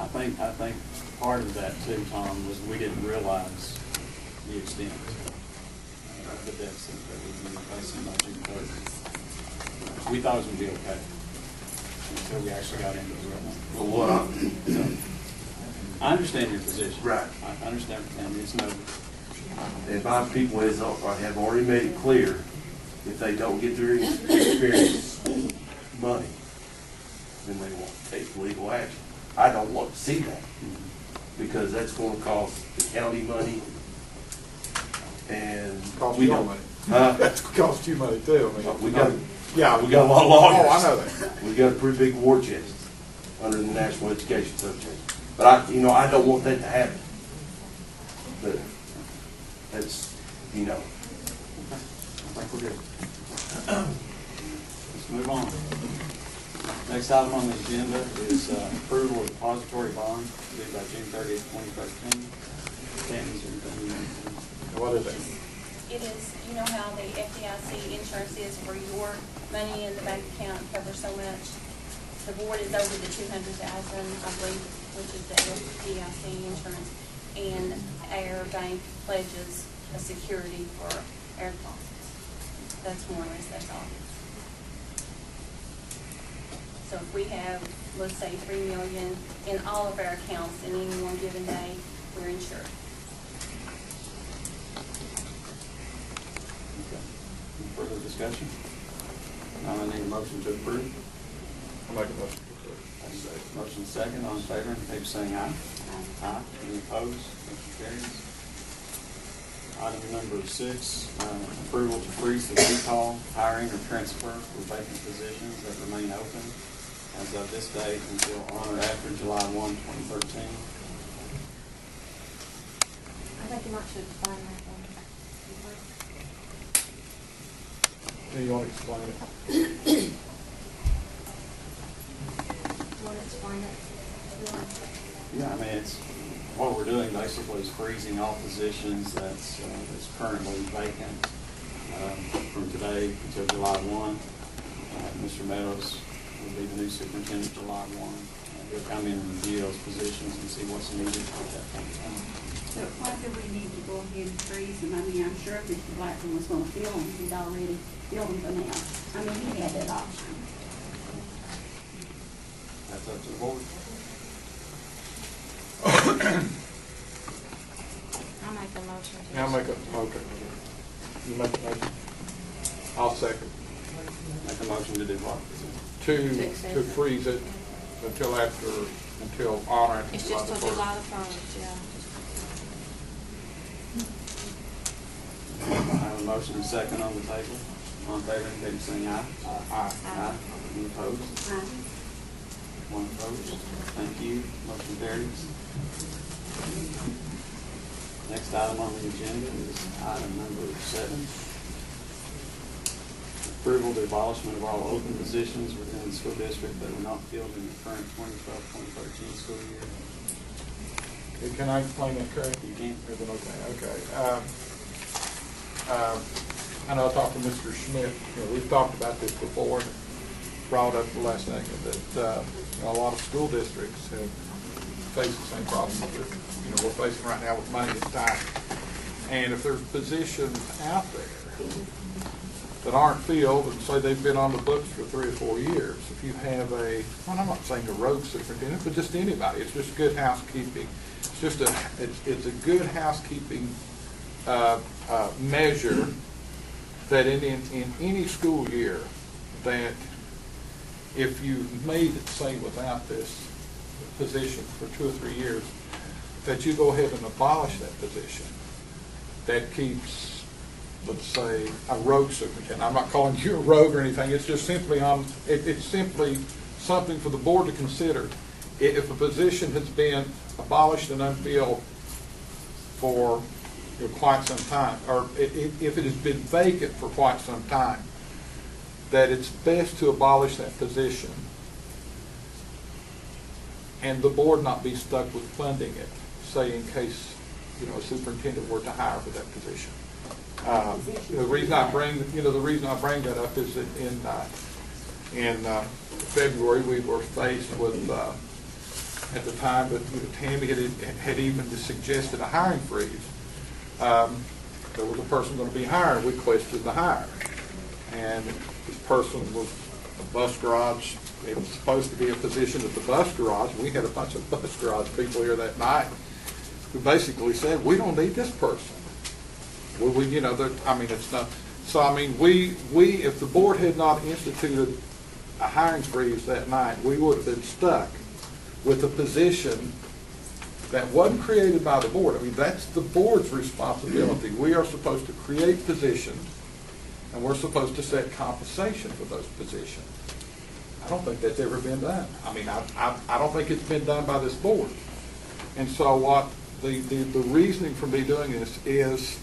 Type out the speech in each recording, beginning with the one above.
I think part of that too, Tom, was we didn't realize the extent of the deficit that we were facing by June 30th. We thought it was going to be okay until we actually got into the real number. So, I understand your position. Right. I understand, and it's no. And my people have already made it clear, if they don't get their experience money, then they won't take legal action. I don't want to see that, because that's going to cost the county money, and Cost we you don't. money. That's Cost you money too. I mean, we got. yeah, We got a lot of lawyers. Oh, I know that. We got a pretty big war chest under the National Education Association. But I don't want that to happen. But that's, I think we're good. Let's move on. Next item on the agenda is approval of depository bond due by June 30th, 2013. Tammy's anything? What is it? It is, you know how the FDIC insurance is for your money in the bank account covers so much. The board is over the 200,000, I believe, which is the FDIC insurance, and our bank pledges a security for our deposits. That's more or less, that's all. So if we have, let's say, $3 million in all of our accounts in any one given day, we're insured. Any further discussion? Now I need a motion to approve. I'll make a motion to approve. Motion second, all in favor, indicate by saying aye. Aye. Any opposed? Motion carries. Item number 6, approval to freeze the recall, hiring, or transfer for vacant positions that remain open as of this date until on or after July 1, 2013. I think you might should explain that one. Do you want to explain it? You want to explain it? Yeah, I mean, it's, what we're doing basically is freezing all positions that's currently vacant from today until July 1. Mr. Meadows will be the new superintendent July 1. He'll come in and review those positions and see what's needed at that point in time. So why do we need to go ahead and freeze them? I mean, I'm sure Mr. Blackburn was gonna fill them, he'd already filled them by now. I mean, he had that option. That's up to the board. I make a motion to. Yeah, I'll make a, okay. You make a motion? I'll second. Make a motion to do what? To freeze it until on or after. It's just till July the 1st, yeah. I have a motion and second on the table. All in favor, indicate by saying aye. Aye. Aye. Any opposed? One opposed. Thank you. Motion carries. Next item on the agenda is item number 7. Approval of the abolishment of all open positions within the school district that were not filled in the current 2012-2013 school year. Can I explain that, Craig? You can. Is it okay? I know I talked to Mr. Schmidt. We've talked about this before, and brought up the last thing that a lot of school districts have faced the same problem that we're facing right now with money and time. And if there's positions out there that aren't filled, and say they've been on the books for 3 or 4 years, if you have well, I'm not saying a rogue superintendent, but just anybody, it's just good housekeeping. It's just it's a good housekeeping measure that in any school year, that if you made it, say, without this position for 2 or 3 years, that you go ahead and abolish that position. That keeps, let's say, a rogue superintendent. I'm not calling you a rogue or anything. It's just simply it's simply something for the board to consider. If a position has been abolished and unfilled for quite some time, or if it has been vacant for quite some time, that it's best to abolish that position and the board not be stuck with funding it, say in case a superintendent were to hire for that position. The reason I bring that up is that in February we were faced with at the time that Tammy had even suggested a hiring freeze, there was a person going to be hired. We questioned the hire. And this person was a bus garage. It was supposed to be a position at the bus garage. We had a bunch of bus garage people here that night who basically said, we don't need this person. You know, I mean, it's not. So, I mean, we, if the board had not instituted a hiring freeze that night, we would have been stuck with a position that wasn't created by the board. I mean, that's the board's responsibility. We are supposed to create positions, and we're supposed to set compensation for those positions. I don't think that's ever been done. I mean, I don't think it's been done by this board. And so what the reasoning for me doing this is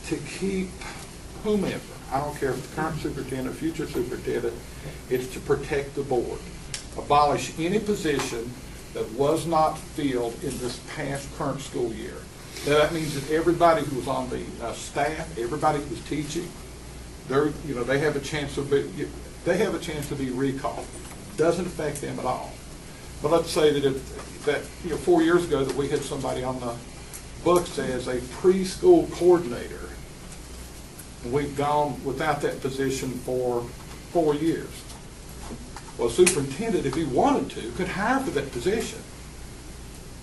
to keep whomever, I don't care if the current superintendent or future superintendent, it's to protect the board. Abolish any position that was not filled in this past current school year. Now, that means that everybody who was on the staff, everybody who was teaching, they have a chance to be recalled. Doesn't affect them at all. But let's say that 4 years ago that we had somebody on the books as a preschool coordinator, and we've gone without that position for 4 years. Well, a superintendent, if he wanted to, could hire for that position.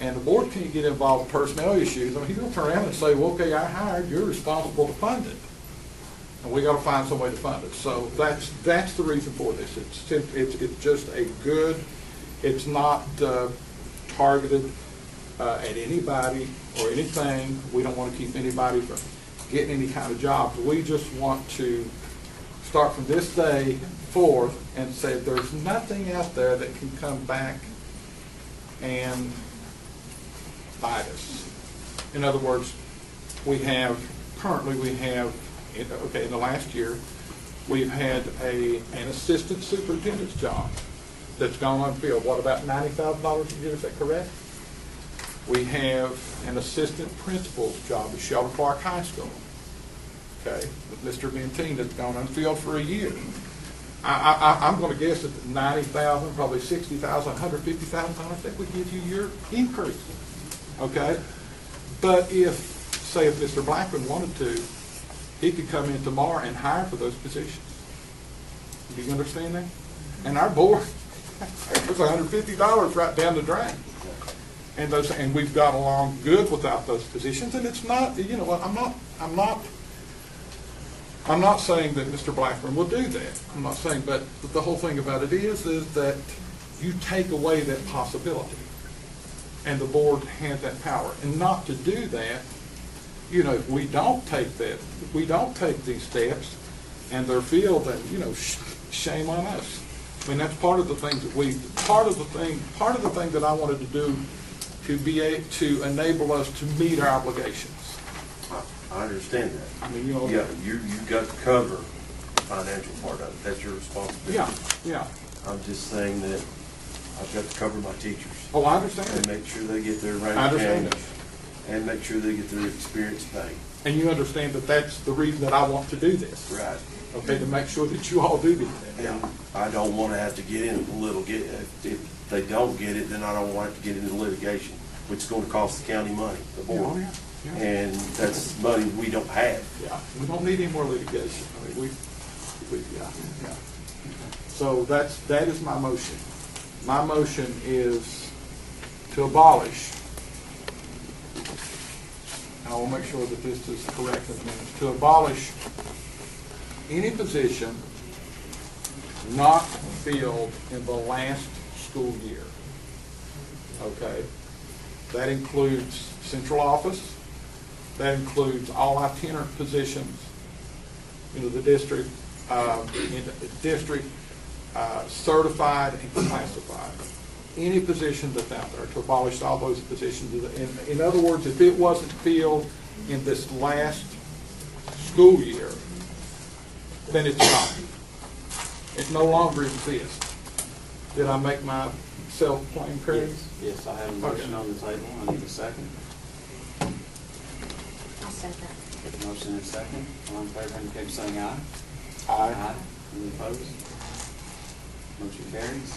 And the board can't get involved in personnel issues. I mean, he's going to turn around and say, well, okay, I hired, you're responsible to fund it. And we got to find some way to fund it. So that's the reason for this. It's just a good, it's not targeted at anybody or anything. We don't want to keep anybody from getting any kind of jobs. We just want to start from this day forth and say there's nothing out there that can come back and bite us. In other words, currently we have, in the last year, we've had an assistant superintendent's job that's gone unfilled. What, about $90,000 a year, is that correct? We have an assistant principal's job at Sheldon Clark High School, okay, with Mr. Ventine, that's gone unfilled for a year. I'm going to guess that $90,000, probably $60,000, $150,000, that would give you your increase, okay? But if Mr. Blackman wanted to, he could come in tomorrow and hire for those positions. Do you understand that? And our board, it's $150 right down the drain. And we've got along good without those positions. And it's not, you know what, I'm not saying that Mr. Blackburn will do that. I'm not saying, but the whole thing about it is that you take away that possibility. And the board has that power. And not to do that, you know, if we don't take these steps and they're filled, then, you know, shame on us. I mean, that's part of the things that part of the thing that I wanted to do to enable us to meet our obligations. I understand that. I mean, you know. Yeah, you got to cover the financial part of it. That's your responsibility. Yeah. I'm just saying that I've got to cover my teachers. Oh, I understand. And make sure they get their rank I understand change. And make sure they get their experience paid. And you understand that that's the reason that I want to do this. Right. Okay, to make sure that you all do get that. And I don't want to have to get into if they don't get it, then I don't want to get into litigation, which is going to cost the county money, the board. Oh, yeah. Yeah. And that's money we don't have. Yeah, we don't need any more litigation. I mean, yeah. So that is my motion. My motion is to abolish, and I will make sure that this is correct in a minute, to abolish any position not filled in the last school year. Okay? That includes central office. That includes all itinerant positions, you know, the district, certified and classified. Any position that's out there, to abolish all those positions. In other words, if it wasn't filled in this last school year, then it's not. It no longer exists. Did I make myself plain, Craig? Yes, I have a motion on the table. I need a second. I'll second. Get the motion in a second. All in favor, indicate by saying aye. Aye. Any opposed? Motion carries.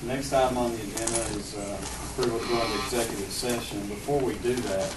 Next item on the agenda is approval to go into executive session. Before we do that,